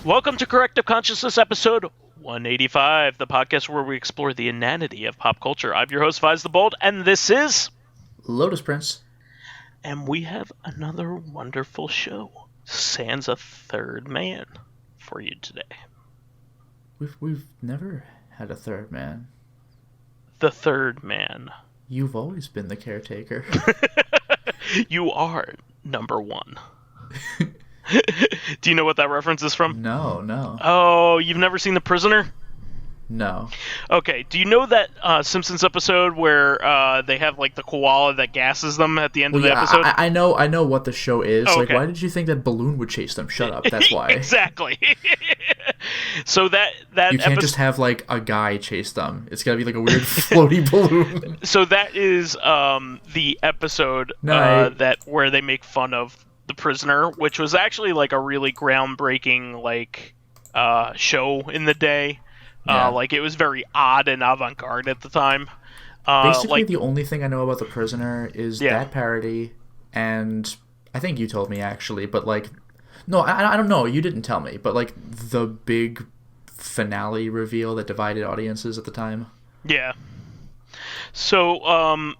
Welcome to Corrective Consciousness episode 185, the podcast where we explore the inanity of pop culture. I'm your host, vysethebold, and this is... Lotus Prince. And we have another wonderful show, sans a third man, for you today. We've never had a third man. The third man. You've always been the caretaker. You are number one. Do you know what that reference is from? No. Oh, you've never seen The Prisoner? No. Okay, do you know that Simpsons episode where they have like the koala that gasses them at the end of the episode? I know what the show is. Oh, like, okay. Why did you think that balloon would chase them? Shut up. That's why. Exactly. So that you can't just have like a guy chase them. It's gotta be like a weird floaty balloon. So that is the episode that where they make fun of The Prisoner, which was actually like a really groundbreaking like show in the day. Yeah. Like it was very odd and avant-garde at the time. Basically, the only thing I know about The Prisoner is that parody, and I think you told me actually, but like, no, I don't know. You didn't tell me, but like the big finale reveal that divided audiences at the time. Yeah. So,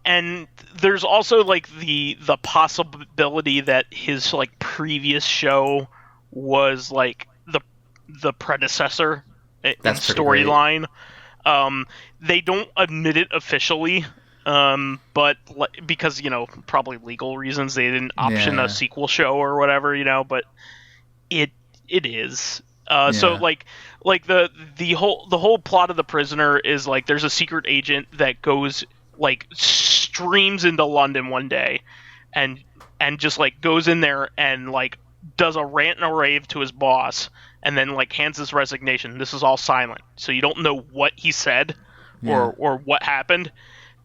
and there's also like the possibility that his like previous show was like the predecessor in storyline. They don't admit it officially, but because probably legal reasons they didn't option a sequel show or whatever, but it is. So like the whole plot of The Prisoner is like there's a secret agent that goes like streams into London one day and just like goes in there and like does a rant and a rave to his boss and then like hands his resignation. This is all silent, so you don't know what he said or what happened.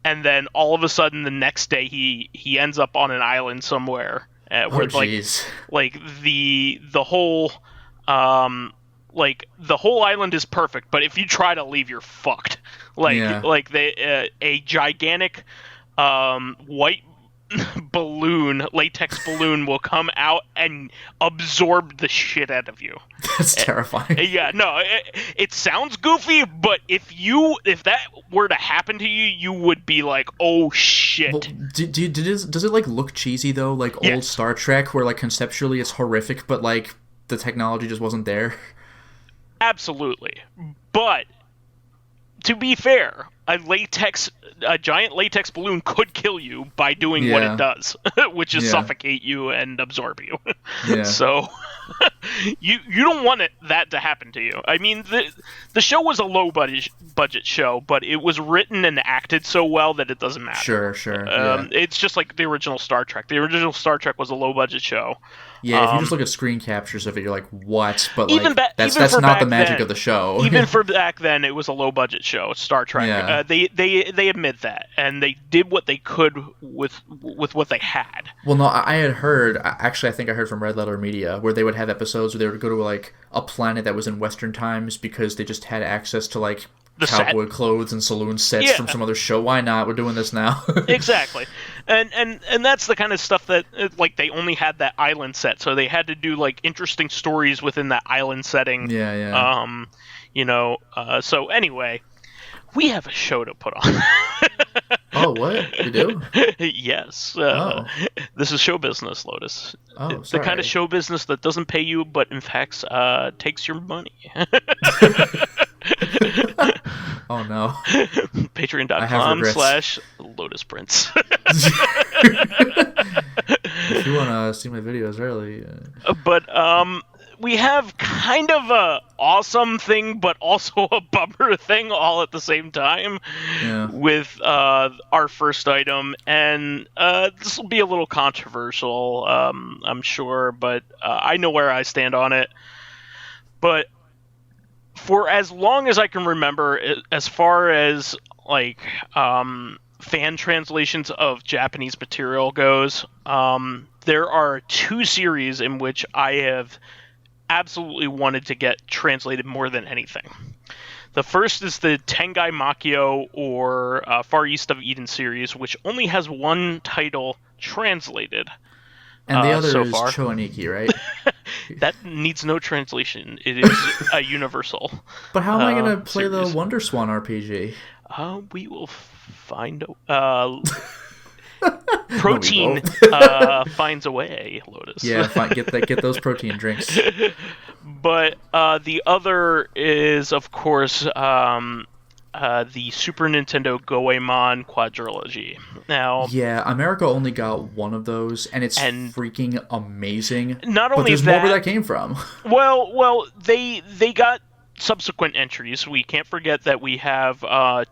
And then all of a sudden the next day he ends up on an island somewhere where like the whole like the whole island is perfect, but if you try to leave, you're fucked. Like they a gigantic white latex balloon will come out and absorb the shit out of you. That's terrifying. Yeah, no, it sounds goofy, but if that were to happen to you, you would be like, oh shit. Well, does it like look cheesy though, like old Star Trek, where like conceptually it's horrific, but like the technology just wasn't there? Absolutely, but to be fair, a giant latex balloon could kill you by doing what it does, which is suffocate you and absorb you. So you don't want that to happen to you. I mean, the show was a low budget show, but it was written and acted so well that it doesn't matter. Sure. It's just like the original Star Trek. The original Star Trek was a low budget show. Yeah, if you just look at screen captures of it, you're like, what? But like, that's not the magic of the show. Even for back then, it was a low budget show, Star Trek. Yeah. They admit that, and they did what they could with what they had. Well, no, I had heard, actually I think I heard from Red Letter Media, where they would have episodes where they would go to like a planet that was in Western times because they just had access to like the cowboy set. Clothes and saloon sets from some other show. Why not? We're doing this now. Exactly. And that's the kind of stuff that like they only had that island set, so they had to do like interesting stories within that island setting. So anyway, we have a show to put on. Oh, what? You do? Yes. This is show business, Lotus. Oh, it's the kind of show business that doesn't pay you, but in fact takes your money. Oh no. Patreon.com/Lotus Prince. If you want to see my videos early. But we have kind of a awesome thing, but also a bummer thing all at the same time with our first item. And this will be a little controversial, I'm sure, but I know where I stand on it. But for as long as I can remember, as far as like fan translations of Japanese material goes, there are two series in which I have absolutely wanted to get translated more than anything. The first is the Tengai Makio or Far East of Eden series, which only has one title translated. And the other so is far. Choaniki, right? That needs no translation. It is a universal. But how am I going to play series. the Wonder Swan RPG? We will find protein finds a way, Lotus. Yeah, get those protein drinks. But the other is, of course, the Super Nintendo Goemon quadrilogy. Now, yeah, America only got one of those, and it's freaking amazing. Not only but there's more where that came from. Well, they got subsequent entries. We can't forget that we have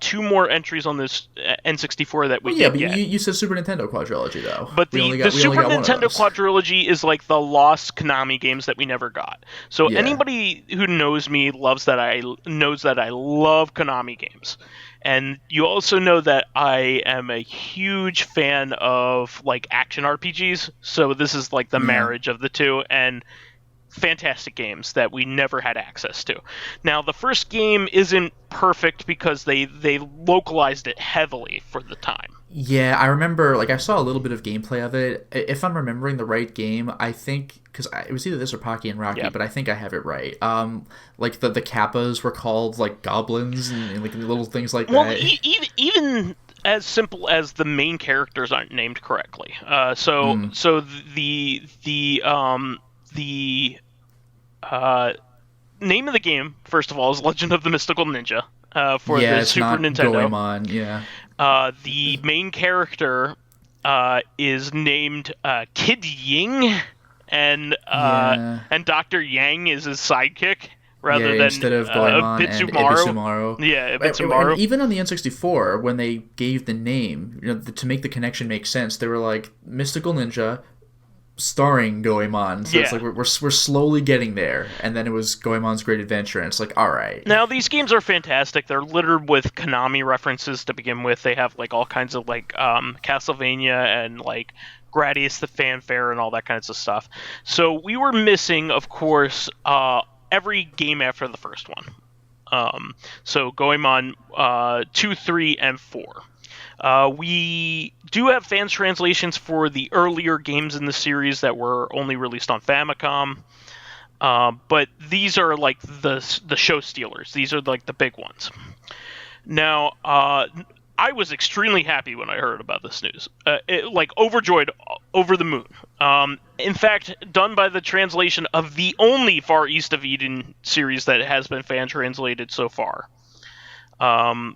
2 more entries on this N64 that we but you said Super Nintendo quadrilogy, though. But the Super Nintendo quadrilogy is like the lost Konami games that we never got. So anybody who knows me knows that I love Konami games. And you also know that I am a huge fan of like action RPGs. So this is like the marriage of the two, and fantastic games that we never had access to. Now, the first game isn't perfect because they localized it heavily for the time. Yeah, I remember, like, I saw a little bit of gameplay of it. If I'm remembering the right game, I think, because it was either this or Pocky and Rocky, but I think I have it right. Like, the Kappas were called, like, goblins and like, little things like that. Well, even as simple as the main characters aren't named correctly. So the name of the game, first of all, is Legend of the Mystical Ninja for the Super Nintendo. Goemon, yeah. The main character is named Kid Ying, and Dr. Yang is his sidekick rather than instead of Goemon and Ibisumaru. Yeah, Ibisumaru. And even on the N64, when they gave the name, to make the connection make sense, they were like Mystical Ninja, starring Goemon. So it's like we're slowly getting there, and then it was Goemon's Great Adventure, and it's like, all right. Now these games are fantastic. They're littered with Konami references to begin with. They have like all kinds of like Castlevania and like Gradius the Fanfare and all that kinds of stuff. So we were missing, of course, every game after the first one. So Goemon 2, 3, and 4. We do have fans translations for the earlier games in the series that were only released on Famicom, but these are like the show stealers. These are like the big ones. Now, I was extremely happy when I heard about this news, like overjoyed, over the moon. In fact, done by the translation of the only Far East of Eden series that has been fan translated so far.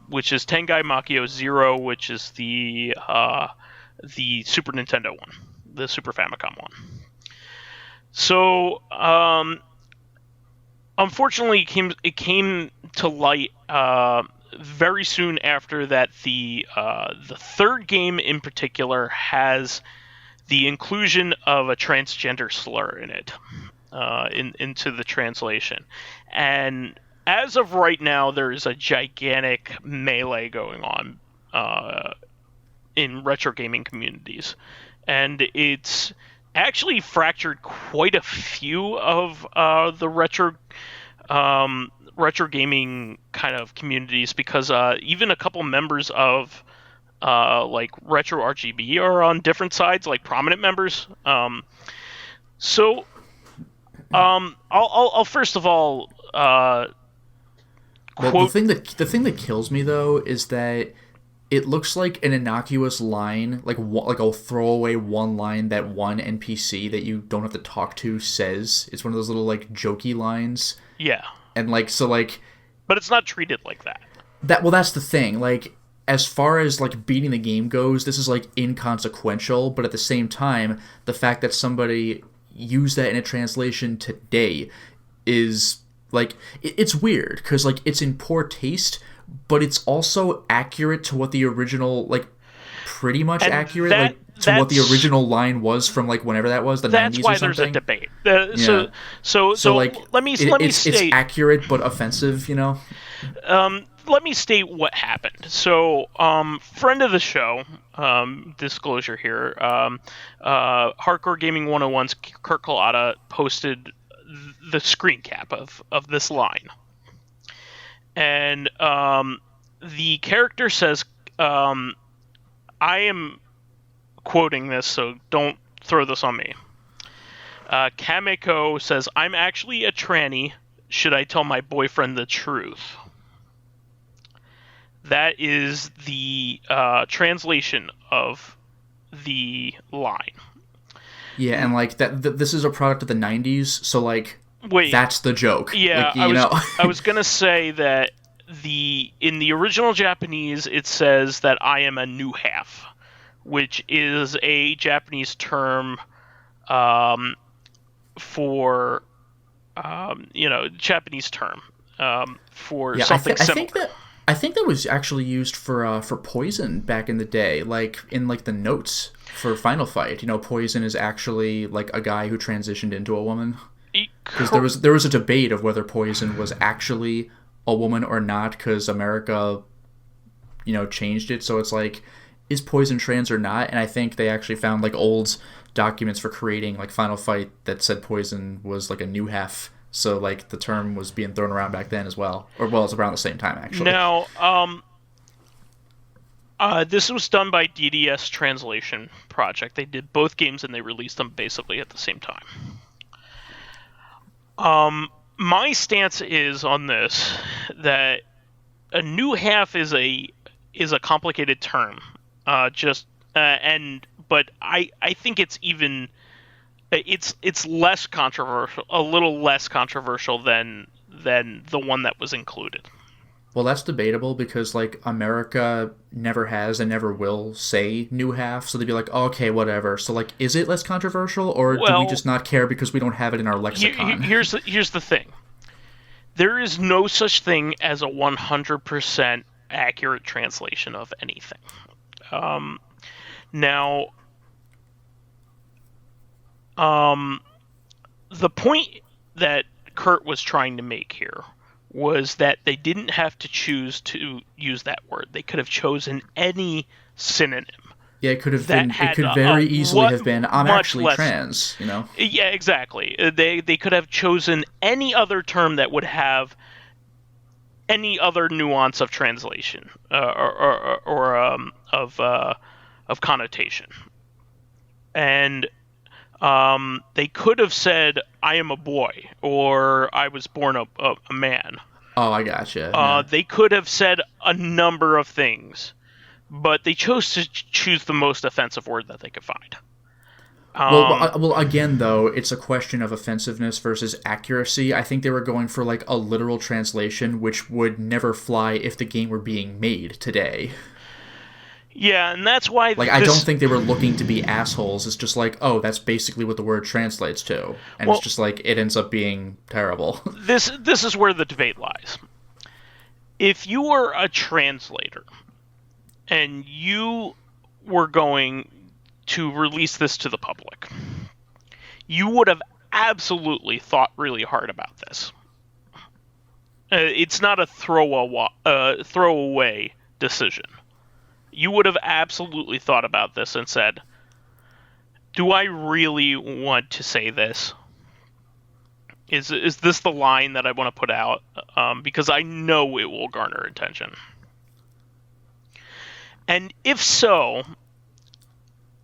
Which is Tengai Makio Zero, which is the Super Nintendo one, the Super Famicom one. So, unfortunately, it came to light very soon after that. The third game in particular has the inclusion of a transgender slur in it, into the translation, and as of right now, there is a gigantic melee going on in retro gaming communities, and it's actually fractured quite a few of the retro gaming kind of communities, because even a couple members of like Retro RGB are on different sides, like prominent members. I'll first of all. The thing that kills me, though, is that it looks like an innocuous line, like a throwaway one line that one NPC that you don't have to talk to says. It's one of those little like jokey lines. Yeah. And like so like. But it's not treated like that. That's the thing. Like, as far as like beating the game goes, this is like inconsequential. But at the same time, the fact that somebody used that in a translation today is. Like, it's weird, because, like, it's in poor taste, but it's also accurate to what the original, like, pretty much accurate, to what the original line was from, like, whenever that was, the 90s or something. That's why there's a debate. So like, let me state... It's accurate, but offensive, you know? Let me state what happened. So, friend of the show, disclosure here, Hardcore Gaming 101's Kurt Collada posted the screen cap of this line, and the character says, I am quoting this, so don't throw this on me. Kameko says, I'm actually a tranny. Should I tell my boyfriend the truth? That is the translation of the line. Yeah, and like this is a product of the 90s, so like wait, that's the joke. Yeah, like, I was gonna say that in the original Japanese it says that I am a new half, which is a Japanese term for Japanese term for something similar. I think that was actually used for Poison back in the day, like in like the notes for Final Fight. Poison is actually like a guy who transitioned into a woman. Because there was a debate of whether Poison was actually a woman or not, because America, changed it. So it's like, is Poison trans or not? And I think they actually found like old documents for creating like Final Fight that said Poison was like a new half. So like the term was being thrown around back then as well, or well, it's around the same time actually. Now, this was done by DDS Translation Project. They did both games and they released them basically at the same time. My stance is on this that a new half is a complicated term. But I think it's even it's less controversial, a little less controversial than the one that was included. Well, that's debatable because, like, America never has and never will say new half, so they'd be like, oh, okay, whatever. So, like, is it less controversial, or do we just not care because we don't have it in our lexicon? Here's the thing. There is no such thing as a 100% accurate translation of anything. The point that Kurt was trying to make here was that they didn't have to choose to use that word. They could have chosen any synonym. Yeah, it could have been. It could very easily have been. I'm actually trans. Yeah, exactly. They could have chosen any other term that would have any other nuance of translation or of connotation, and they could have said, I am a boy, or I was born a man. Oh, I gotcha. Yeah. They could have said a number of things, but they chose to choose the most offensive word that they could find. Well, again, though, it's a question of offensiveness versus accuracy. I think they were going for, like, a literal translation, which would never fly if the game were being made today. Yeah, and that's why... I don't think they were looking to be assholes. It's just like, oh, that's basically what the word translates to. And it's just like, it ends up being terrible. This is where the debate lies. If you were a translator, and you were going to release this to the public, you would have absolutely thought really hard about this. It's not a throwaway decision. You would have absolutely thought about this and said, do I really want to say this? Is this the line that I want to put out? Because I know it will garner attention. And if so,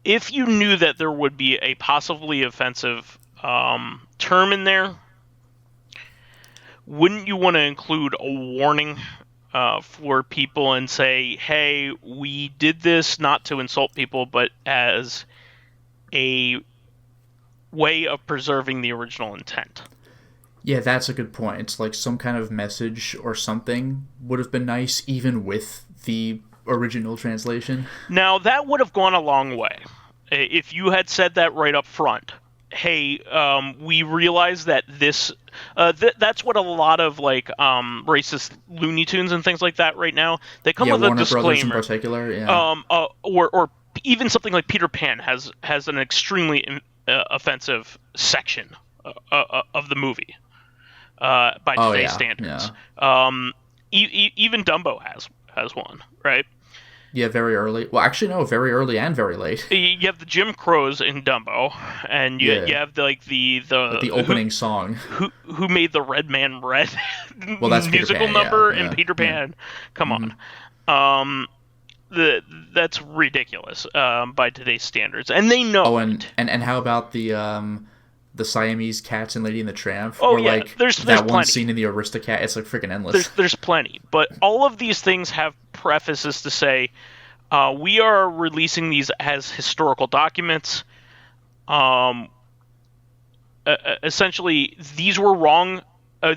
if you knew that there would be a possibly offensive term in there, wouldn't you want to include a warning for people and say, hey, we did this not to insult people, but as a way of preserving the original intent? Yeah, that's a good point. It's like some kind of message or something would have been nice, even with the original translation. Now, that would have gone a long way. If you had said that right up front, hey, we realize that this... that's what a lot of racist Looney Tunes and things like that right now, they come with Warner a disclaimer. Brothers in particular, yeah. Or even something like Peter Pan has an extremely offensive section of the movie by today's standards. Yeah. Even Dumbo has one, right? Yeah, very early. Well, actually, no, very early and very late. You have the Jim Crows in Dumbo, and you have the opening song. Who made the Red Man Red that's musical Pan, number in Peter Pan? Come on, that's ridiculous by today's standards, and they know. Oh, and how about the the Siamese cats in Lady and the Tramp, or like there's that one plenty. scene in the Aristocat. It's like freaking endless. There's plenty, but all of these things have prefaces to say we are releasing these as historical documents. Essentially, these were wrong.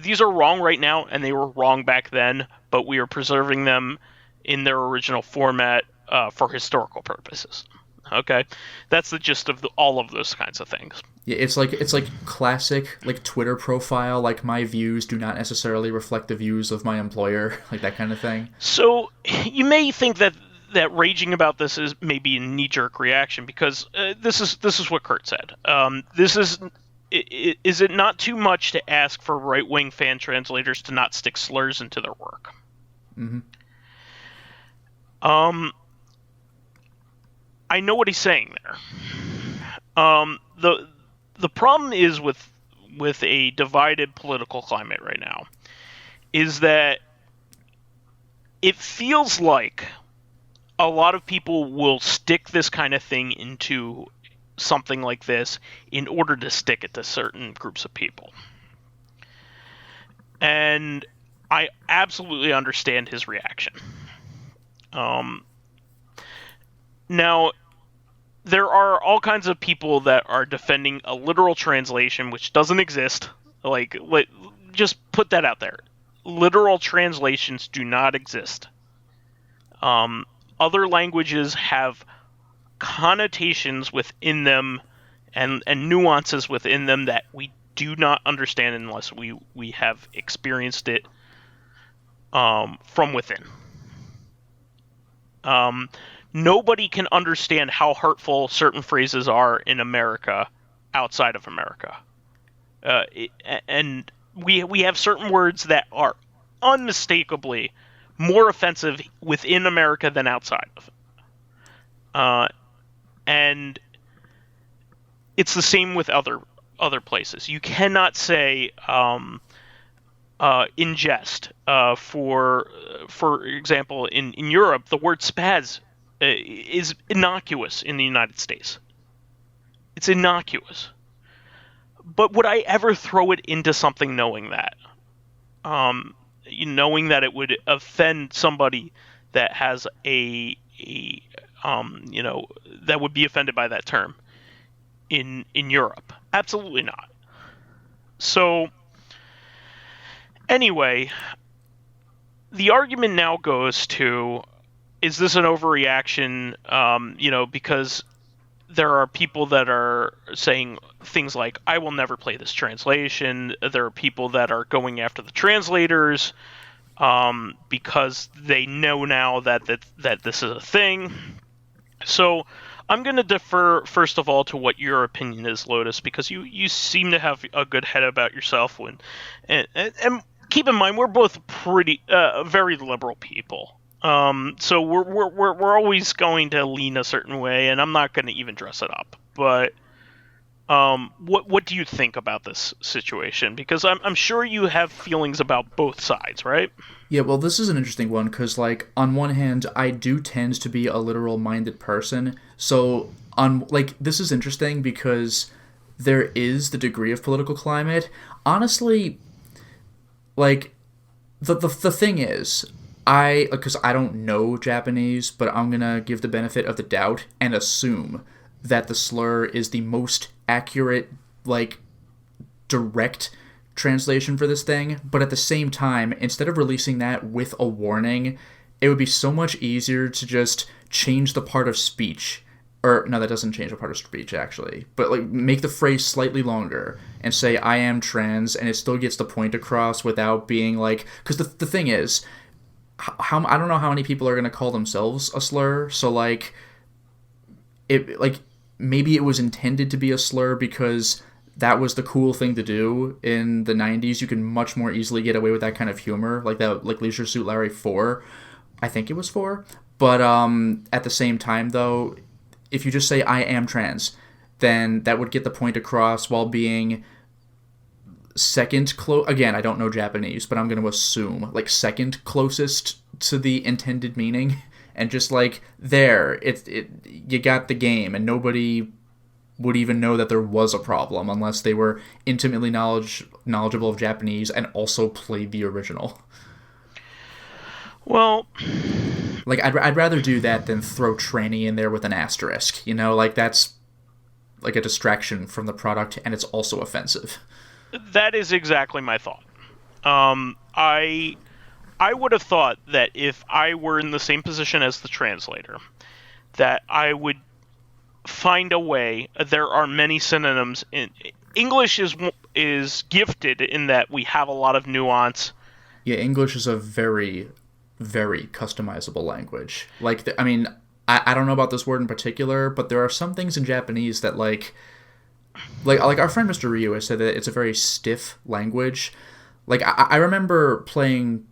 These are wrong right now, and they were wrong back then. But we are preserving them in their original format for historical purposes. Okay, that's the gist of all of those kinds of things. Yeah, it's like classic like Twitter profile. Like, my views do not necessarily reflect the views of my employer, like that kind of thing. So you may think that raging about this is maybe a knee-jerk reaction because this is what Kurt said. Is it not too much to ask for right-wing fan translators to not stick slurs into their work? Mm-hmm. I know what he's saying there. The problem is with a divided political climate right now is that it feels like a lot of people will stick this kind of thing into something like this in order to stick it to certain groups of people. And I absolutely understand his reaction. Now, there are all kinds of people that are defending a literal translation which doesn't exist. Just put that out there. Literal translations do not exist. Other languages have connotations within them and nuances within them that we do not understand unless we have experienced it from within. Nobody can understand how hurtful certain phrases are in America outside of America. And we have certain words that are unmistakably more offensive within America than outside of it. And it's the same with other places. You cannot say in jest. For example, in Europe, the word spaz is innocuous in the United States. It's innocuous. But would I ever throw it into something knowing that? Knowing that it would offend somebody that has that would be offended by that term in Europe? Absolutely not. So anyway, the argument now goes to, is this an overreaction? Because there are people that are saying things like, I will never play this translation. There are people that are going after the translators because they know now that this is a thing. So I'm going to defer, first of all, to what your opinion is, Lotus, because you seem to have a good head about yourself. And keep in mind, we're both pretty very liberal people. So we're always going to lean a certain way, and I'm not going to even dress it up. But what do you think about this situation? Because I'm sure you have feelings about both sides, right? Yeah, well, this is an interesting one because, like, on one hand, I do tend to be a literal-minded person. So this is interesting because there is the degree of political climate. Honestly, like, the thing is, because I don't know Japanese, but I'm gonna give the benefit of the doubt and assume that the slur is the most accurate, like, direct translation for this thing. But at the same time, instead of releasing that with a warning, it would be so much easier to just change the part of speech. Or, no, that doesn't change the part of speech, actually. But, like, make the phrase slightly longer and say, I am trans, and it still gets the point across without being, like... Because the thing is, I don't know how many people are going to call themselves a slur, so, like... Maybe it was intended to be a slur because that was the cool thing to do in the 90s. You can much more easily get away with that kind of humor, like Leisure Suit Larry 4. I think it was 4. But at the same time, though, if you just say, I am trans, then that would get the point across while being second again, I don't know Japanese, but I'm going to assume, like, second closest to the intended meaning. And just, like, there, you got the game, and nobody would even know that there was a problem unless they were intimately knowledgeable of Japanese and also played the original. Well, like I'd rather do that than throw tranny in there with an asterisk. You know, like that's like a distraction from the product, and it's also offensive. That is exactly my thought. I would have thought that if I were in the same position as the translator, that I would find a way. There are many synonyms. English is gifted in that we have a lot of nuance. Yeah, English is a very, very customizable language. Like, I mean, I don't know about this word in particular, but there are some things in Japanese that like our friend Mr. Ryu has said that it's a very stiff language. Like, I remember playing,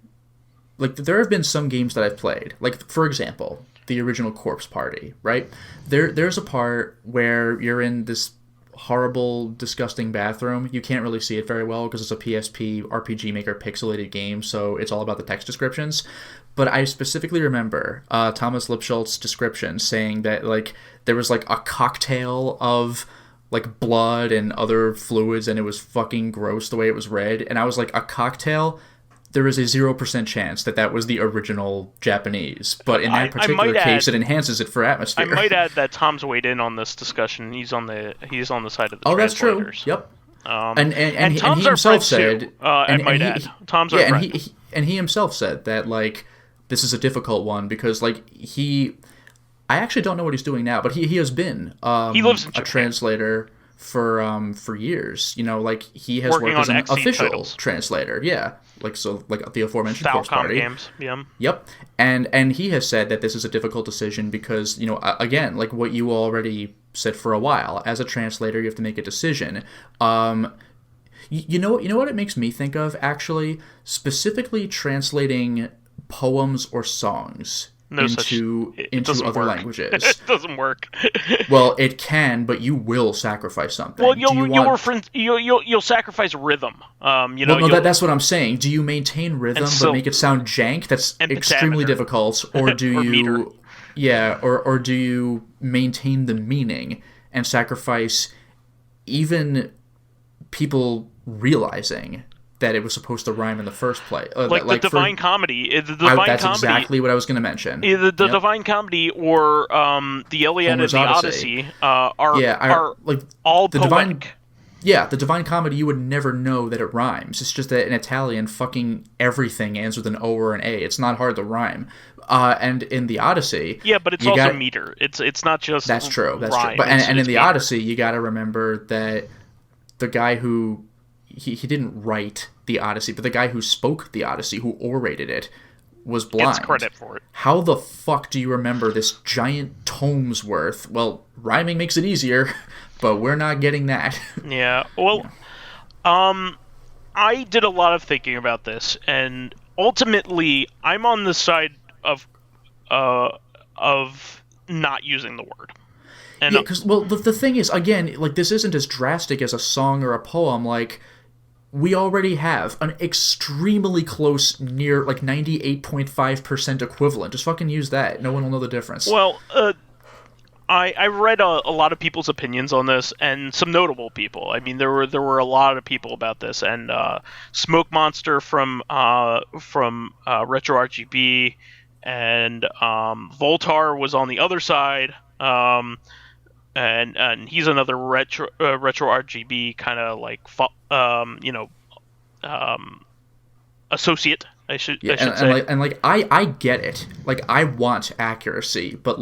like, there have been some games that I've played. Like, for example, the original Corpse Party, right? There's a part where you're in this horrible, disgusting bathroom. You can't really see it very well because it's a PSP RPG Maker pixelated game, so it's all about the text descriptions. But I specifically remember Thomas Lipschultz's description saying that, like, there was, like, a cocktail of, like, blood and other fluids, and it was fucking gross the way it was read. And I was like, a cocktail? There is a 0% chance that was the original Japanese. But in that particular case, it enhances it for atmosphere. I might add that Tom's weighed in on this discussion. He's on the side of the translators. Oh, that's true. Yep. And Tom's he himself said, I might add, Tom's our friend. And he himself said that, like, this is a difficult one because, like, I actually don't know what he's doing now, but he has been he lives in a translator for years. You know, like, he has working worked as an XC official titles. Translator. Yeah. Like the aforementioned Corpse Party games. Yeah. Yep. And he has said that this is a difficult decision because, you know, again, like what you already said for a while, as a translator, you have to make a decision. You know what it makes me think of, actually? Specifically translating poems or songs into other languages. It doesn't work. Well, it can, but you will sacrifice something. Well, you'll sacrifice rhythm. That's what I'm saying. Do you maintain rhythm but make it sound jank? That's extremely difficult. Or do you, or do you maintain the meaning and sacrifice even people realizing that it was supposed to rhyme in the first place. Like the Divine Comedy. That's exactly what I was going to mention. The Divine Comedy or the Iliad and the Odyssey are like all the poetic. The Divine Comedy, you would never know that it rhymes. It's just that in Italian, fucking everything ends with an O or an A. It's not hard to rhyme. And in the Odyssey... Yeah, but it's also meter. It's not just That's true. Rhyme. But, and in the Odyssey, you got to remember that the guy who... He didn't write the Odyssey, but the guy who spoke the Odyssey, who orated it, was blind. Gets credit for it. How the fuck do you remember this giant tome's worth? Well, rhyming makes it easier, but we're not getting that. Yeah, well, I did a lot of thinking about this, and ultimately, I'm on the side of not using the word. And yeah, because, well, the thing is, again, like, this isn't as drastic as a song or a poem, like... We already have an extremely close, near, like, 98.5% equivalent. Just fucking use that. No one will know the difference. Well, I read a lot of people's opinions on this, and some notable people. I mean, there were a lot of people about this, and Smoke Monster from Retro RGB, and Voltar was on the other side, and he's another retro RGB kind of like associate. I should say. I get it. Like, I want accuracy, but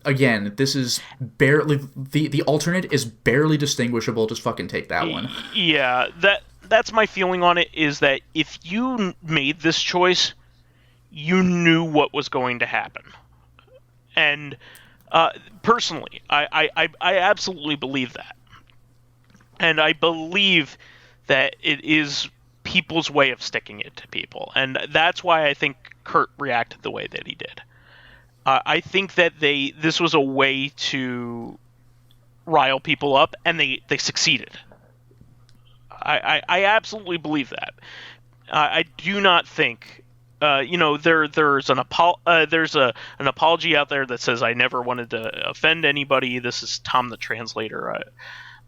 again, this is barely the alternate is barely distinguishable. Just fucking take that one. Yeah, that's my feeling on it. Is that if you made this choice, you knew what was going to happen, and personally, I absolutely believe that, and I believe that it is people's way of sticking it to people, and that's why I think Kurt reacted the way that he did. I think that this was a way to rile people up, and they succeeded. I absolutely believe that. I do not think there's an apology out there that says I never wanted to offend anybody. This is Tom the translator.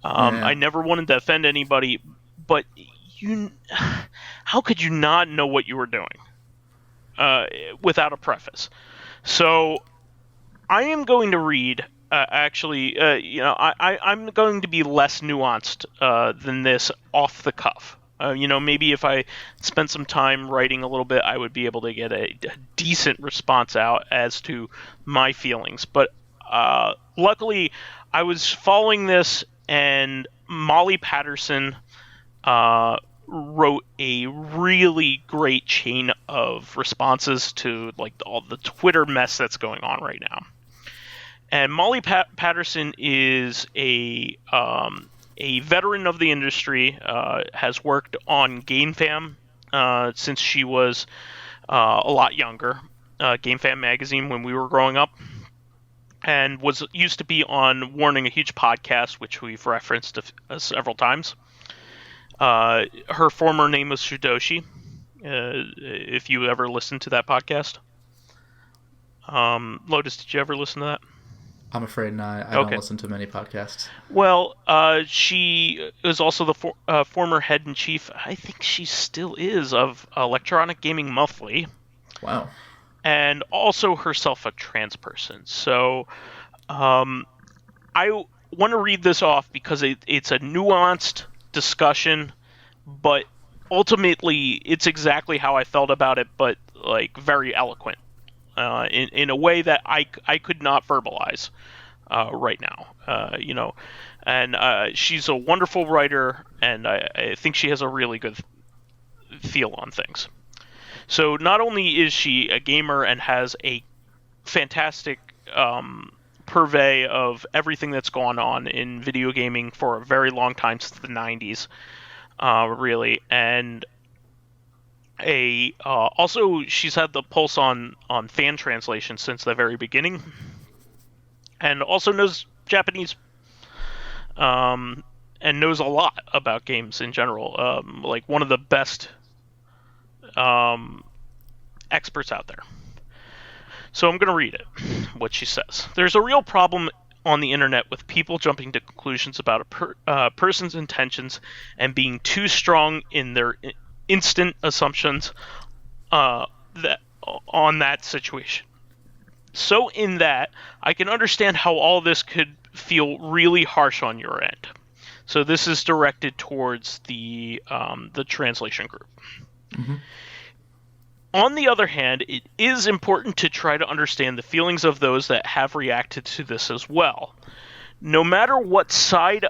I never wanted to offend anybody, but how could you not know what you were doing without a preface? So I am going to read. I'm going to be less nuanced than this off the cuff. Maybe if I spent some time writing a little bit, I would be able to get a decent response out as to my feelings. But luckily, I was following this, and Molly Patterson wrote a really great chain of responses to all the Twitter mess that's going on right now. And Molly Patterson is a veteran of the industry, has worked on GameFam since she was a lot younger, GameFam magazine when we were growing up, and used to be on Warning, a huge podcast, which we've referenced several times. Her former name was Shudoshi, if you ever listened to that podcast. Lotus, did you ever listen to that? I'm afraid not. I don't listen to many podcasts. Well, she is also the former head and chief, I think she still is, of Electronic Gaming Monthly. Wow. And also herself a trans person. So I want to read this off because it's a nuanced discussion, but ultimately it's exactly how I felt about it, but very eloquent. In a way that I could not verbalize right now, and she's a wonderful writer, and I think she has a really good feel on things. So not only is she a gamer and has a fantastic purvey of everything that's gone on in video gaming for a very long time, since the 90s, really, and also she's had the pulse on fan translation since the very beginning, and also knows Japanese, and knows a lot about games in general, one of the best experts out there. So I'm going to read it, what she says. There's a real problem on the internet with people jumping to conclusions about a person's intentions and being too strong in their instant assumptions on that situation. So in that, I can understand how all this could feel really harsh on your end. So this is directed towards the translation group. Mm-hmm. On the other hand, it is important to try to understand the feelings of those that have reacted to this as well. No matter what side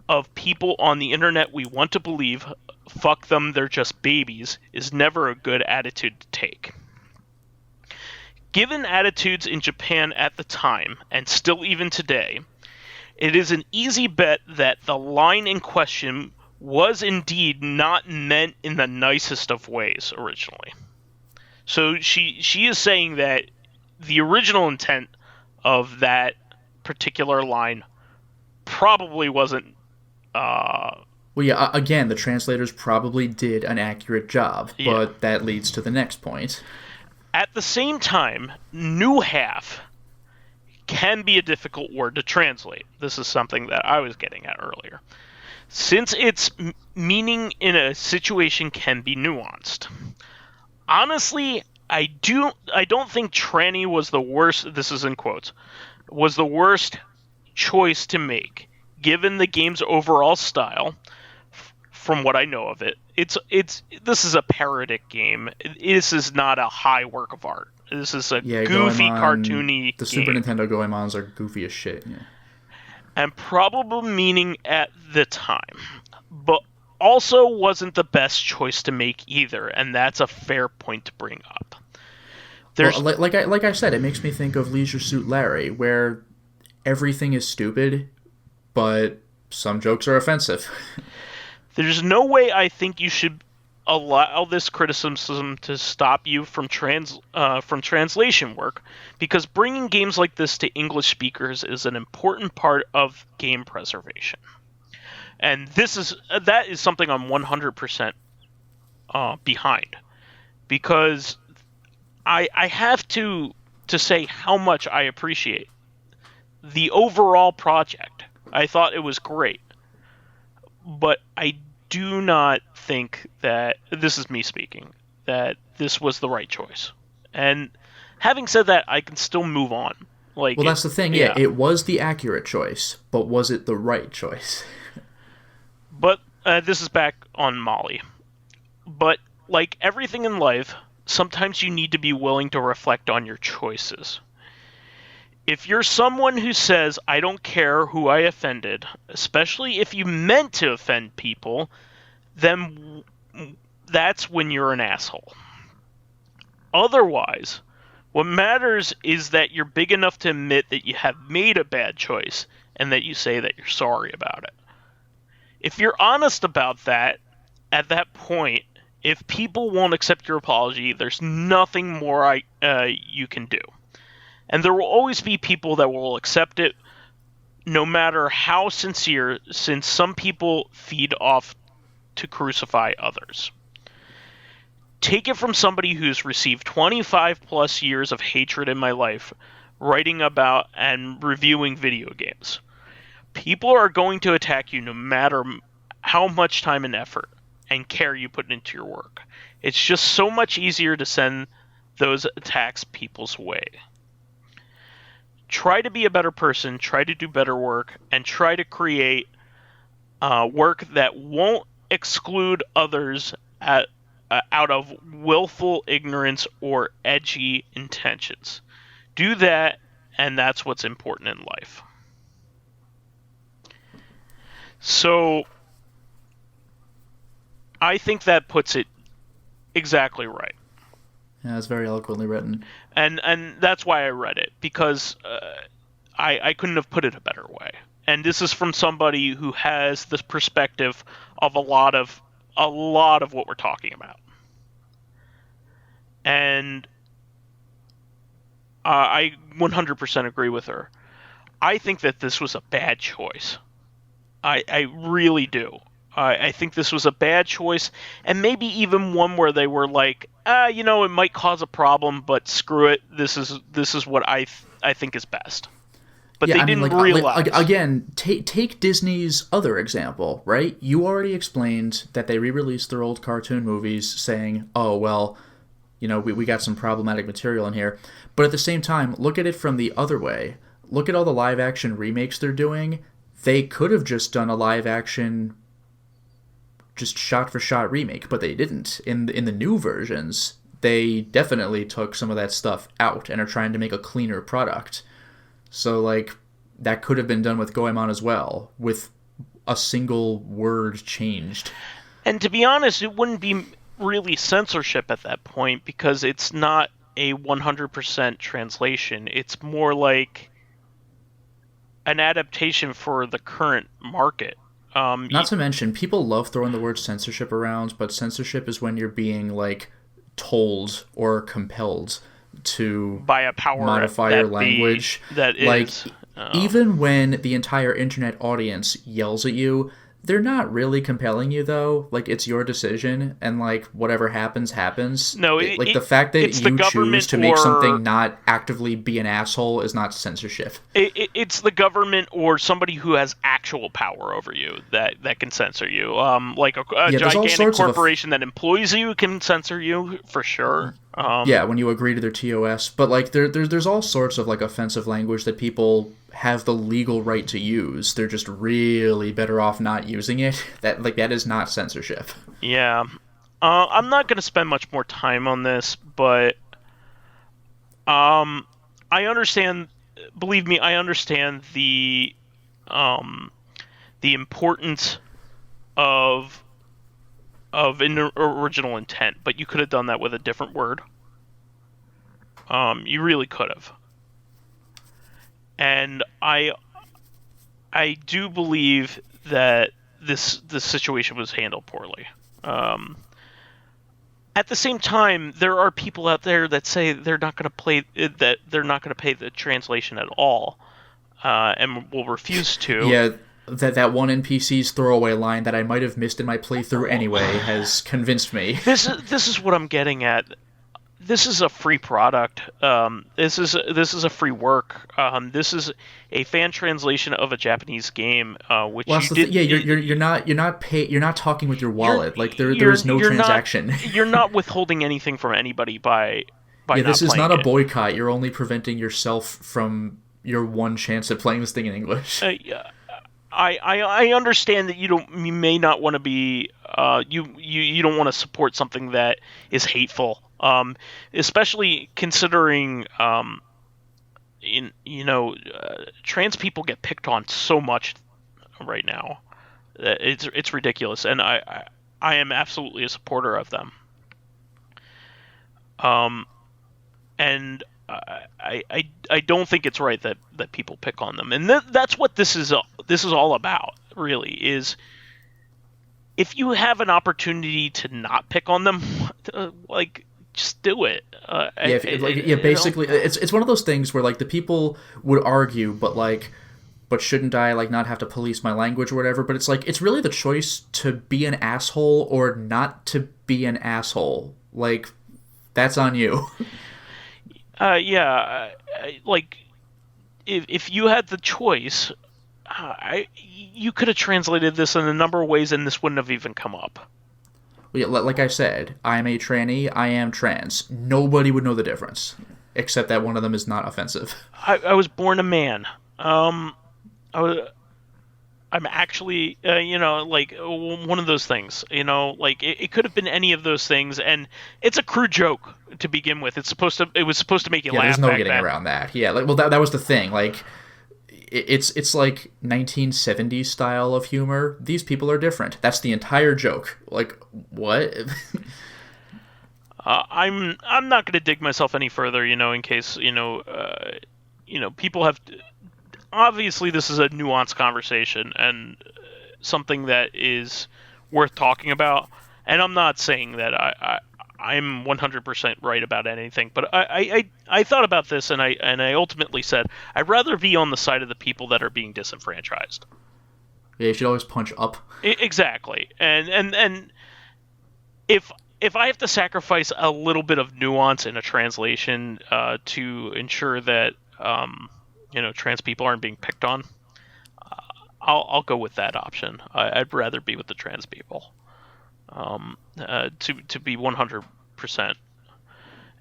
of people on the internet we want to believe, fuck them, they're just babies, is never a good attitude to take. Given attitudes in Japan at the time, and still even today, it is an easy bet that the line in question was indeed not meant in the nicest of ways originally. So she is saying that the original intent of that particular line probably wasn't... Well, yeah, again, the translators probably did an accurate job, but that leads to the next point. At the same time, new half can be a difficult word to translate. This is something that I was getting at earlier. Since its meaning in a situation can be nuanced. Honestly, I don't think tranny was the worst, this is in quotes, was the worst choice to make, given the game's overall style, from what I know of it. This is a parodic game. This is not a high work of art. This is a goofy, cartoony The Super Nintendo Goemons are goofy as shit. Yeah. And probable meaning at the time. But also wasn't the best choice to make either, and that's a fair point to bring up. Well, like I said, it makes me think of Leisure Suit Larry, where everything is stupid, but some jokes are offensive. There's no way I think you should allow this criticism to stop you from translation work, because bringing games like this to English speakers is an important part of game preservation. And that is something I'm 100% behind, because I have to say how much I appreciate the overall project. I thought it was great. But I do not think that, this is me speaking, that this was the right choice. And having said that, I can still move on. Well, that's the thing. Yeah, it was the accurate choice, but was it the right choice? But this is back on Molly. But like everything in life, sometimes you need to be willing to reflect on your choices. If you're someone who says, I don't care who I offended, especially if you meant to offend people, then that's when you're an asshole. Otherwise, what matters is that you're big enough to admit that you have made a bad choice and that you say that you're sorry about it. If you're honest about that, at that point, if people won't accept your apology, there's nothing more you can do. And there will always be people that will accept it, no matter how sincere, since some people feed off to crucify others. Take it from somebody who's received 25 plus years of hatred in my life, writing about and reviewing video games. People are going to attack you no matter how much time and effort and care you put into your work. It's just so much easier to send those attacks people's way. Try to be a better person, try to do better work, and try to create work that won't exclude others out of willful ignorance or edgy intentions. Do that, and that's what's important in life. So, I think that puts it exactly right. Yeah, it's very eloquently written. And that's why I read it, because I couldn't have put it a better way. And this is from somebody who has this perspective of a lot of what we're talking about. And I 100% agree with her. I think that this was a bad choice. I really do. I think this was a bad choice, and maybe even one where they were like, it might cause a problem, but screw it. This is what I think is best. But they didn't realize. Again, take Disney's other example, right? You already explained that they re-released their old cartoon movies saying, oh, well, we got some problematic material in here. But at the same time, look at it from the other way. Look at all the live-action remakes they're doing. They could have just done a live-action, just shot-for-shot remake, but they didn't. In the new versions, they definitely took some of that stuff out and are trying to make a cleaner product. So, that could have been done with Goemon as well, with a single word changed. And to be honest, it wouldn't be really censorship at that point, because it's not a 100% translation. It's more like an adaptation for the current market. Not to mention, people love throwing the word censorship around, but censorship is when you're being, told or compelled to by a power modify your language. Even when the entire internet audience yells at you, they're not really compelling you, though. It's your decision, and whatever happens. No, the fact that you choose to make something not actively be an asshole is not censorship. It's the government or somebody who has actual power over you that can censor you. A gigantic corporation that employs you can censor you for sure. When you agree to their TOS, but there's all sorts of offensive language that people have the legal right to use. They're just really better off not using it. That is not censorship. Yeah. I'm not going to spend much more time on this, but I understand. Believe me, I understand the importance of an original intent, but you could have done that with a different word. You really could have. And I do believe that this situation was handled poorly. At the same time, there are people out there that say they're not going to pay the translation at all, and will refuse to. Yeah. That one NPC's throwaway line that I might have missed in my playthrough anyway has convinced me. This is what I'm getting at. this is a free product. This is a free work. This is a fan translation of a Japanese game, which well, you did. Yeah, you're not talking with your wallet. Like there is no transaction. You're not withholding anything from anybody by yeah, this is not a it. boycott. You're only preventing yourself from your one chance at playing this thing in English. Yeah. I understand that you may not want to be you don't want to support something that is hateful, especially considering trans people get picked on so much right now. It's ridiculous, and I am absolutely a supporter of them. And I don't think it's right that people pick on them, and that's what this is all about. Really, is if you have an opportunity to not pick on them, like just do it. Basically, it's one of those things where like the people would argue, but shouldn't I like not have to police my language or whatever? But it's like it's really the choice to be an asshole or not to be an asshole. Like that's on you. Like if you had the choice, you could have translated this in a number of ways, and this wouldn't have even come up. Yeah, like I said, I'm a tranny. I am trans. Nobody would know the difference, except that one of them is not offensive. I was born a man. I'm actually, like one of those things. Like it could have been any of those things, and it's a crude joke to begin with. It was supposed to make you laugh. There's no getting around that. Yeah, that was the thing. Like, it's like 1970s style of humor. These people are different. That's the entire joke. Like, what? I'm not going to dig myself any further. In case people have. Obviously, this is a nuanced conversation and something that is worth talking about. And I'm not saying that I'm 100% right about anything, but I thought about this and I ultimately said I'd rather be on the side of the people that are being disenfranchised. Yeah, you should always punch up. Exactly, and if I have to sacrifice a little bit of nuance in a translation to ensure that trans people aren't being picked on, I'll go with that option. I'd rather be with the trans people, to be 100%,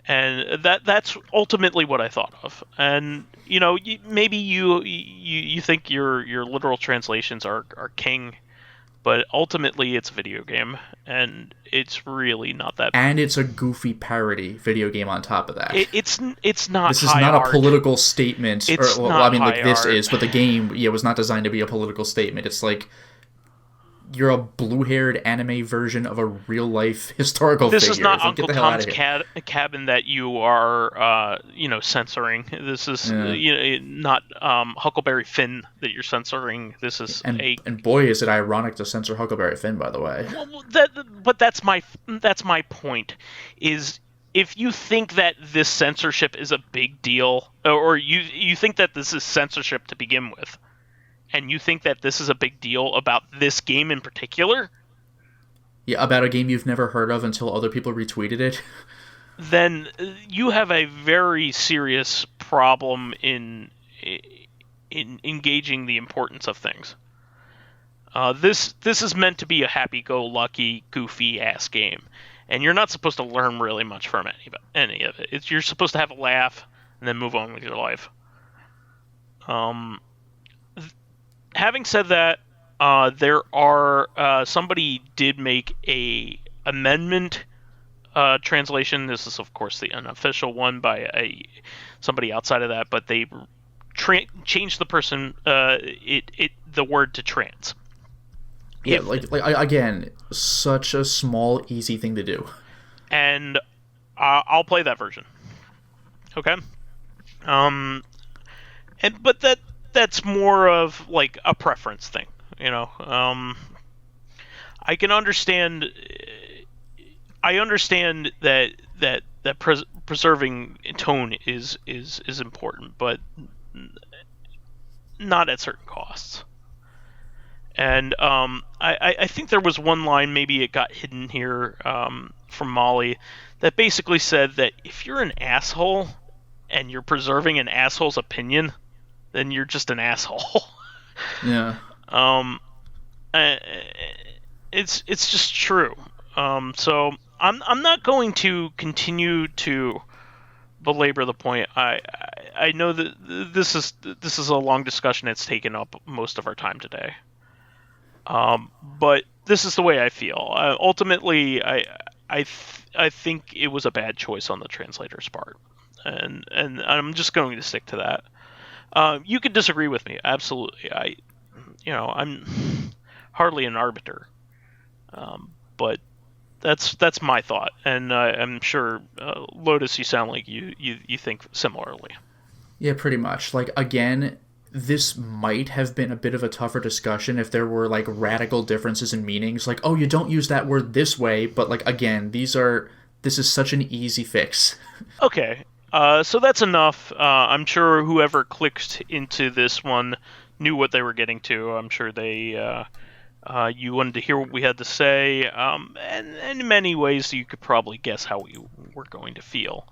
and that's ultimately what I thought of. And maybe you think your literal translations are king, but ultimately it's a video game, and it's really not that. And it's a goofy parody video game on top of that. It's not. This is not art. A political statement. It's not this art. is, but the game was not designed to be a political statement. It's like you're a blue-haired anime version of a real-life historical figure. This is not like, Uncle Tom's Cabin that you are, censoring. This is not Huckleberry Finn that you're censoring. This is and boy, is it ironic to censor Huckleberry Finn, by the way. But that's my point. Is if you think that this censorship is a big deal, or you think that this is censorship to begin with, and you think that this is a big deal about this game in particular? Yeah, about a game you've never heard of until other people retweeted it? Then you have a very serious problem in engaging the importance of things. This is meant to be a happy-go-lucky, goofy-ass game. And you're not supposed to learn really much from any of it. You're supposed to have a laugh and then move on with your life. Having said that, there are somebody did make a amendment translation. This is, of course, the unofficial one by somebody outside of that, but they changed the person the word to trans. Yeah, like again, such a small, easy thing to do. And I'll play that version. Okay. But that's more of like a preference thing, I can understand. I understand that preserving tone is important, but not at certain costs. And I think there was one line, maybe it got hidden here from Molly that basically said that if you're an asshole and you're preserving an asshole's opinion, then you're just an asshole. Yeah. It's just true. So I'm not going to continue to belabor the point. I know that this is a long discussion. It's taken up most of our time today. But this is the way I feel. Ultimately, I think it was a bad choice on the translator's part, and I'm just going to stick to that. You could disagree with me, absolutely. I'm hardly an arbiter, but that's my thought, and I'm sure Lotus, you sound like you think similarly. Yeah, pretty much. Like, again, this might have been a bit of a tougher discussion if there were like radical differences in meanings, like, oh, you don't use that word this way, but like, again, this is such an easy fix. Okay, so that's enough. I'm sure whoever clicked into this one knew what they were getting to. I'm sure they you wanted to hear what we had to say, and in many ways you could probably guess how we were going to feel.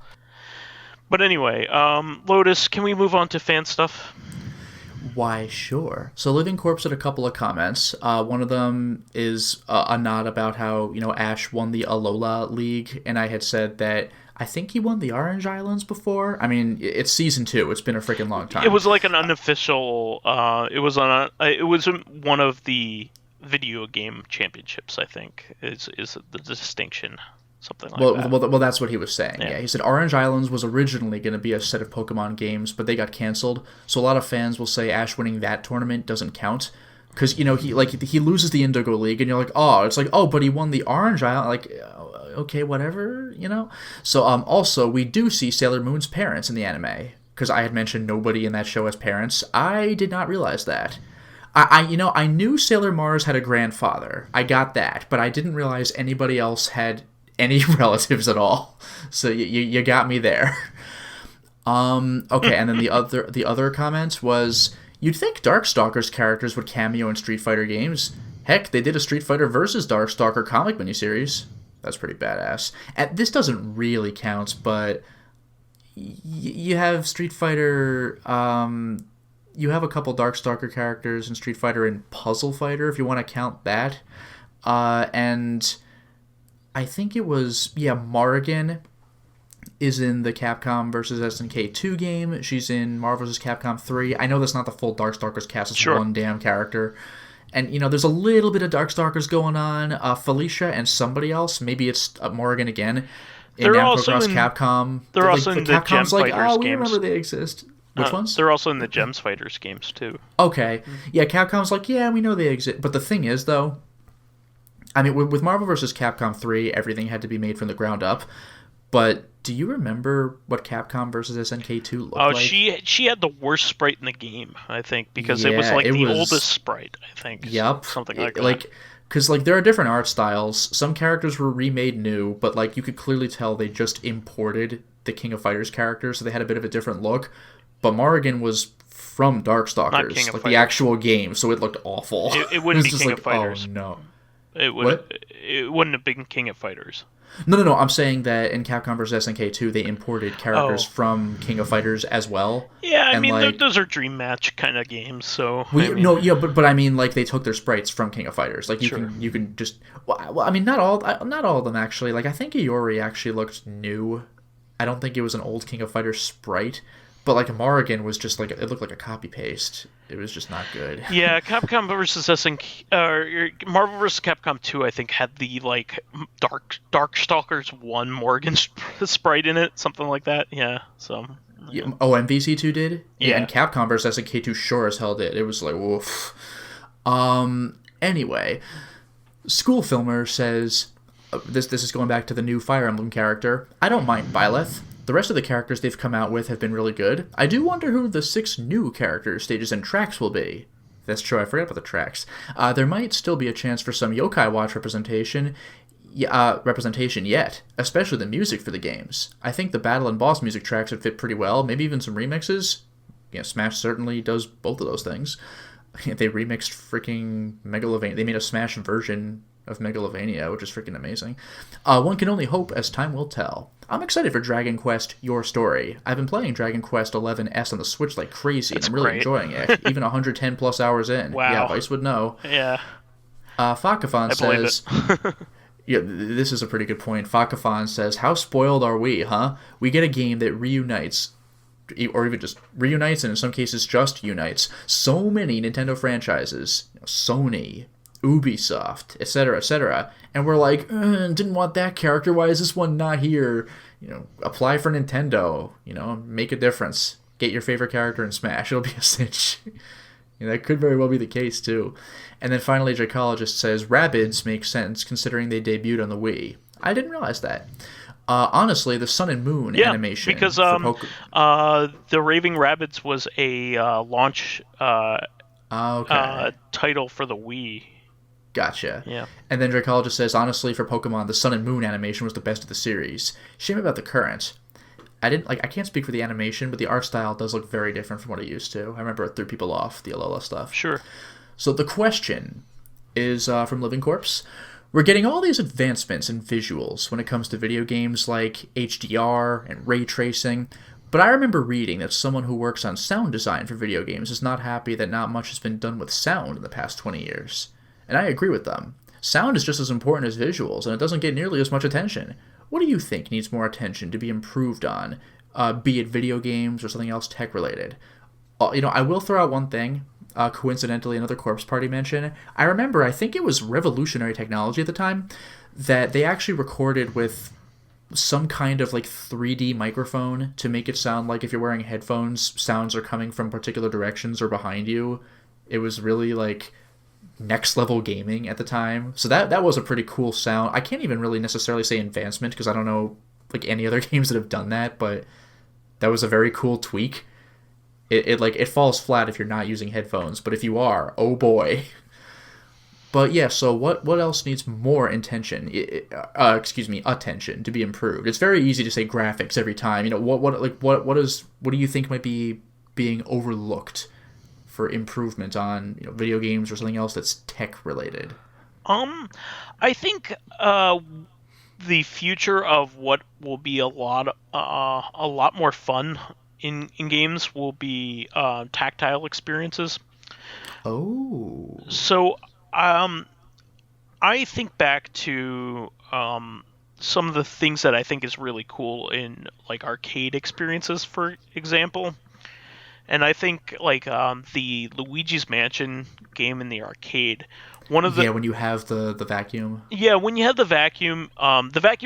But anyway, Lotus, can we move on to fan stuff? Why, sure. So Living Corpse had a couple of comments. One of them is a nod about how, Ash won the Alola League, and I had said that I think he won the Orange Islands before. I mean, it's season 2. It's been a freaking long time. It was like an unofficial. It was one of the video game championships, I think, is the distinction. Something like that. Well, that's what he was saying. Yeah, he said Orange Islands was originally going to be a set of Pokemon games, but they got canceled. So a lot of fans will say Ash winning that tournament doesn't count because he loses the Indigo League, and you're like, but he won the Orange Island. Like, okay, whatever, So also we do see Sailor Moon's parents in the anime because I had mentioned nobody in that show has parents. I did not realize that. I knew Sailor Mars had a grandfather. I got that, but I didn't realize anybody else had any relatives at all. So you got me there. Okay, and then the other comment was, you'd think Darkstalker's characters would cameo in Street Fighter games. Heck, they did a Street Fighter vs. Darkstalker comic miniseries. That's pretty badass. And this doesn't really count, but you have Street Fighter. You have a couple Darkstalker characters in Street Fighter and Puzzle Fighter, if you want to count that. And I think it was, Morrigan is in the Capcom vs. SNK 2 game. She's in Marvel vs. Capcom 3. I know that's not the full Darkstalkers cast. It's one damn character. And, there's a little bit of Darkstalkers going on. Felicia and somebody else. Maybe it's Morrigan again. In Namco Cross Capcom. They're also in the Capcom's Gem Fighters games. We remember they exist. Which ones? They're also in the Gems Fighters games, too. Okay. Yeah, Capcom's like, yeah, we know they exist. But the thing is, though, I mean, with Marvel vs. Capcom 3, everything had to be made from the ground up. But do you remember what Capcom vs. SNK 2 looked like? Oh, she had the worst sprite in the game, I think, because it was like the oldest sprite, I think. Yep. Something like that. Because, there are different art styles. Some characters were remade new, but, you could clearly tell they just imported the King of Fighters characters, so they had a bit of a different look. But Morrigan was from Darkstalkers, the actual game, so it looked awful. It wouldn't be King of Fighters. Oh, no. It wouldn't have been King of Fighters. No. I'm saying that in Capcom vs. SNK 2, they imported characters from King of Fighters as well. Yeah, I mean, those are Dream Match kind of games, so... but I mean, they took their sprites from King of Fighters. You can just... Well, I mean, not all of them, actually. I think Iori actually looked new. I don't think it was an old King of Fighters sprite. But, Morrigan was just, it looked like a copy-paste. It was just not good. Yeah, Capcom vs. SNK... Marvel vs. Capcom 2, I think, had the, Darkstalkers 1 Morrigan sprite in it. Something like that. Yeah, so... Yeah. Oh, MVC2 did? Yeah. And Capcom vs. SNK 2 sure as hell did. It was woof. Anyway, School Filmer says... This is going back to the new Fire Emblem character. I don't mind Byleth. The rest of the characters they've come out with have been really good. I do wonder who the 6 new characters, stages, and tracks will be. That's true, I forgot about the tracks. There might still be a chance for some Yokai Watch representation yet, especially the music for the games. I think the battle and boss music tracks would fit pretty well, maybe even some remixes. Smash certainly does both of those things. They remixed freaking Megalovania. They made a Smash version of Megalovania, which is freaking amazing. One can only hope as time will tell. I'm excited for Dragon Quest Your Story. I've been playing Dragon Quest 11S on the Switch like crazy, and I'm really enjoying it, even 110 plus hours in. Wow. Yeah, Vice would know. Yeah. Fakafon says... Yeah, this is a pretty good point. Fakafon says, how spoiled are we, huh? We get a game that reunites, or even just reunites, and in some cases just unites, so many Nintendo franchises. Sony, Ubisoft, etc., and we're like, didn't want that character, why is this one not here? Apply for Nintendo, make a difference. Get your favorite character in Smash, it'll be a cinch. That could very well be the case, too. And then finally, Dracologist says, Rabbids makes sense considering they debuted on the Wii. I didn't realize that. Honestly, the Sun and Moon animation... because the Raving Rabbids was a launch title for the Wii. Gotcha. Yeah. And then Dracologist says, honestly, for Pokemon, the Sun and Moon animation was the best of the series. Shame about the current. I can't speak for the animation, but the art style does look very different from what it used to. I remember it threw people off, the Alola stuff. Sure. So the question is from Living Corpse. We're getting all these advancements in visuals when it comes to video games like HDR and ray tracing, but I remember reading that someone who works on sound design for video games is not happy that not much has been done with sound in the past 20 years. And I agree with them. Sound is just as important as visuals, and it doesn't get nearly as much attention. What do you think needs more attention to be improved on, be it video games or something else tech-related? I will throw out one thing, coincidentally another Corpse Party mention. I think it was revolutionary technology at the time, that they actually recorded with some kind of 3D microphone to make it sound like if you're wearing headphones, sounds are coming from particular directions or behind you. It was really next level gaming at the time, so that was a pretty cool sound. I can't even really necessarily say advancement because I don't know any other games that have done that, but that was a very cool tweak. It falls flat if you're not using headphones, but if you are, oh boy. But yeah, so what else needs more attention to be improved? It's very easy to say graphics every time. What do you think might be being overlooked for improvement on video games or something else that's tech related? I think the future of what will be a lot more fun in games will be tactile experiences. Oh. So I think back to some of the things that I think is really cool in arcade experiences, for example. And I think the Luigi's Mansion game in the arcade, when you have the vacuum. Yeah, when you have the vacuum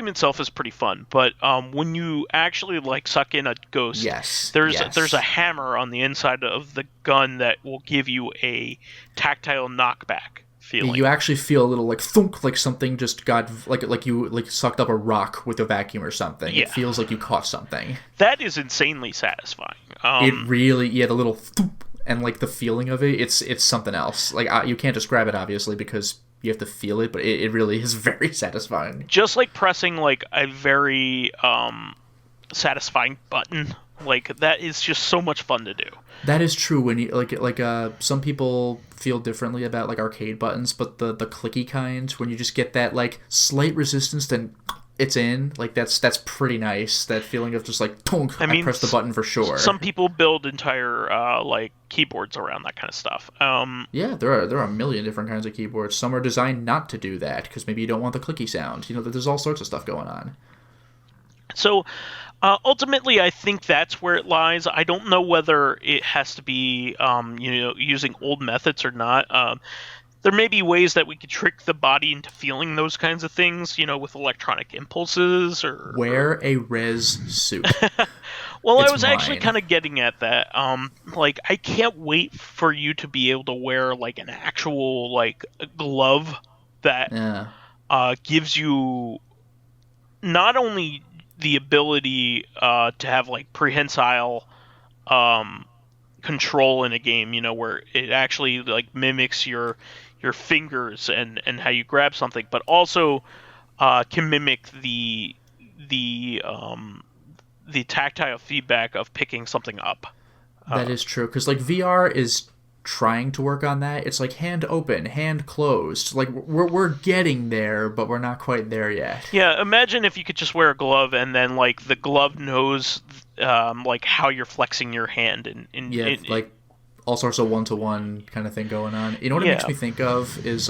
itself is pretty fun, but when you actually suck in a ghost, there's a hammer on the inside of the gun that will give you a tactile knockback feeling. You actually feel a little thunk, like something just got like you sucked up a rock with a vacuum or something. Yeah. It feels like you caught something. That is insanely satisfying. It really, the little thump and the feeling of it's something else. You can't describe it obviously because you have to feel it, but it really is very satisfying. Just like pressing a very satisfying button. That is just so much fun to do. That is true. When you some people feel differently about arcade buttons, but the clicky kind, when you just get that slight resistance, then it's in. That's pretty nice. That feeling of just tonk. I press the button for sure. Some people build entire keyboards around that kind of stuff. Yeah, there are a million different kinds of keyboards. Some are designed not to do that because maybe you don't want the clicky sound. There's all sorts of stuff going on. So. Ultimately, I think that's where it lies. I don't know whether it has to be, using old methods or not. There may be ways that we could trick the body into feeling those kinds of things, with electronic impulses or... Wear a res suit. Well, I was actually kind of getting at that. I can't wait for you to be able to wear, an actual, glove that gives you not only... the ability to have prehensile control in a game, where it actually mimics your fingers and how you grab something, but also can mimic the tactile feedback of picking something up. That is true, because VR is trying to work on that. It's like hand open, hand closed. Like we're getting there, but we're not quite there yet. Yeah, imagine if you could just wear a glove and then like the glove knows like how you're flexing your hand and like all sorts of one-to-one kind of thing going on. You know what it makes me think of is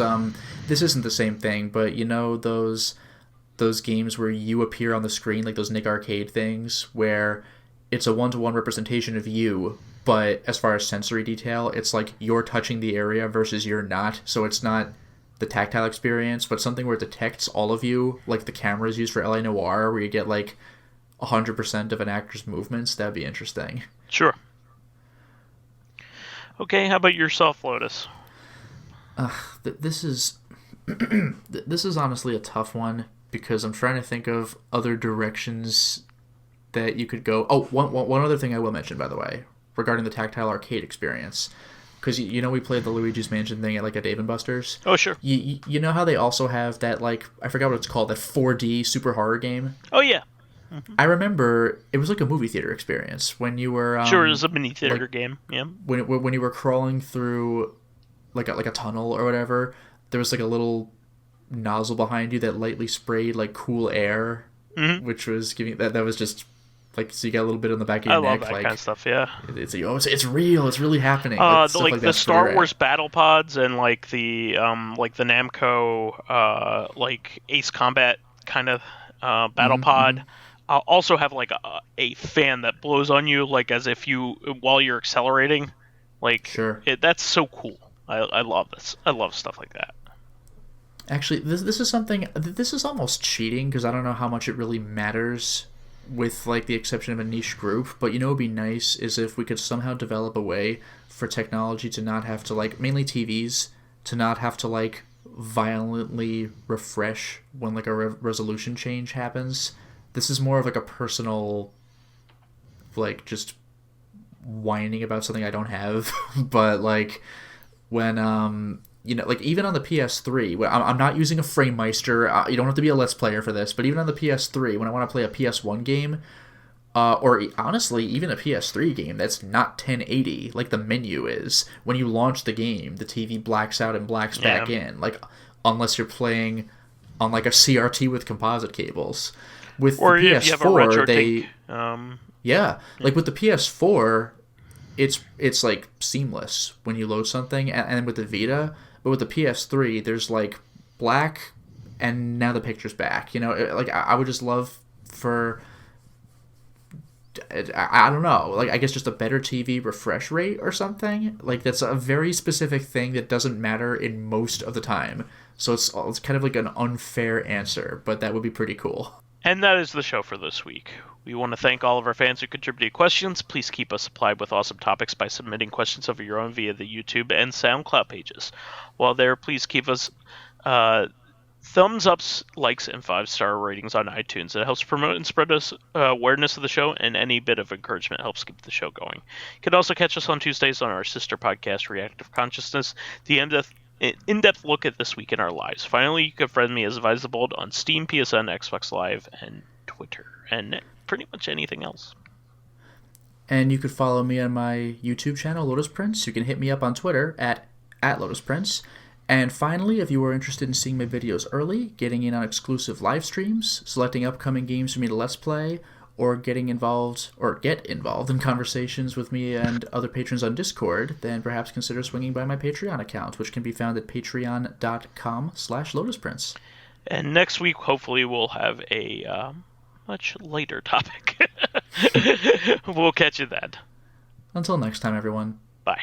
this isn't the same thing, but you know those games where you appear on the screen, like those Nick Arcade things, where it's a one-to-one representation of you, but as far as sensory detail, it's like you're touching the area versus you're not, so it's not the tactile experience, but something where it detects all of you, like the cameras used for LA Noire, where you get like 100% of an actor's movements. That'd be interesting. Sure. Okay, how about yourself, Lotus? This is this is honestly a tough one, because I'm trying to think of other directions that you could go. Oh, one other thing I will mention, by the way, regarding the tactile arcade experience, because you know we played the Luigi's Mansion thing at like a Dave & Buster's. Oh, sure. You know how they also have that, like, I forgot what it's called, that 4D super horror game? Oh, yeah. Mm-hmm. I remember it was like a movie theater experience when you were... sure, it was a mini theater game, yeah. When you were crawling through like a tunnel or whatever, there was like a little nozzle behind you that lightly sprayed like cool air, which was giving... That was just... Like, so you got a little bit on the back of your neck. I love that kind of stuff, yeah. It's real, it's really happening. Like the Star Wars battle pods and like the Namco like Ace Combat kind of battle pod also have like a fan that blows on you, like as if you while you're accelerating. Like, sure. That's so cool. I love this. I love stuff like that. Actually, this is something. This is almost cheating, because I don't know how much it really matters, with like the exception of a niche group, but you know what would be nice is if we could somehow develop a way for technology to not have to, like, mainly TVs, to not have to like violently refresh when like a resolution change happens. This is more of like a personal, like, just whining about something I don't have. But like when you know, like even on the PS3, I'm not using a FrameMeister. You don't have to be a Let's Player for this, but even on the PS3, when I want to play a PS1 game, or honestly, even a PS3 game that's not 1080, like the menu is, when you launch the game, the TV blacks out and blacks back in. Like, unless you're playing on like a CRT with composite cables. With or the PS4, if you have a retro they... Yeah, like with the PS4, it's like seamless when you load something, and with the Vita... But with the PS3, there's like black, and now the picture's back. You know, like I would just love for, I don't know, like I guess just a better TV refresh rate or something. Like that's a very specific thing that doesn't matter in most of the time. So it's kind of like an unfair answer, but that would be pretty cool. And that is the show for this week. We want to thank all of our fans who contributed questions. Please keep us supplied with awesome topics by submitting questions of your own via the YouTube and SoundCloud pages. While there, please keep us thumbs ups, likes, and 5-star ratings on iTunes. It helps promote and spread us awareness of the show, and any bit of encouragement helps keep the show going. You can also catch us on Tuesdays on our sister podcast, Corrective Consciousness, the in-depth look at this week in our lives. Finally, you can friend me as vysethebold on Steam, PSN, Xbox Live, and Twitter, and pretty much anything else. And you could follow me on my YouTube channel, Lotus Prince. You can hit me up on Twitter at Lotus Prince. And finally, if you are interested in seeing my videos early, getting in on exclusive live streams, selecting upcoming games for me to Let's Play, or get involved in conversations with me and other patrons on Discord, then perhaps consider swinging by my Patreon account, which can be found at patreon.com/LotusPrince. And next week, hopefully, we'll have a much lighter topic. We'll catch you then. Until next time, everyone. Bye.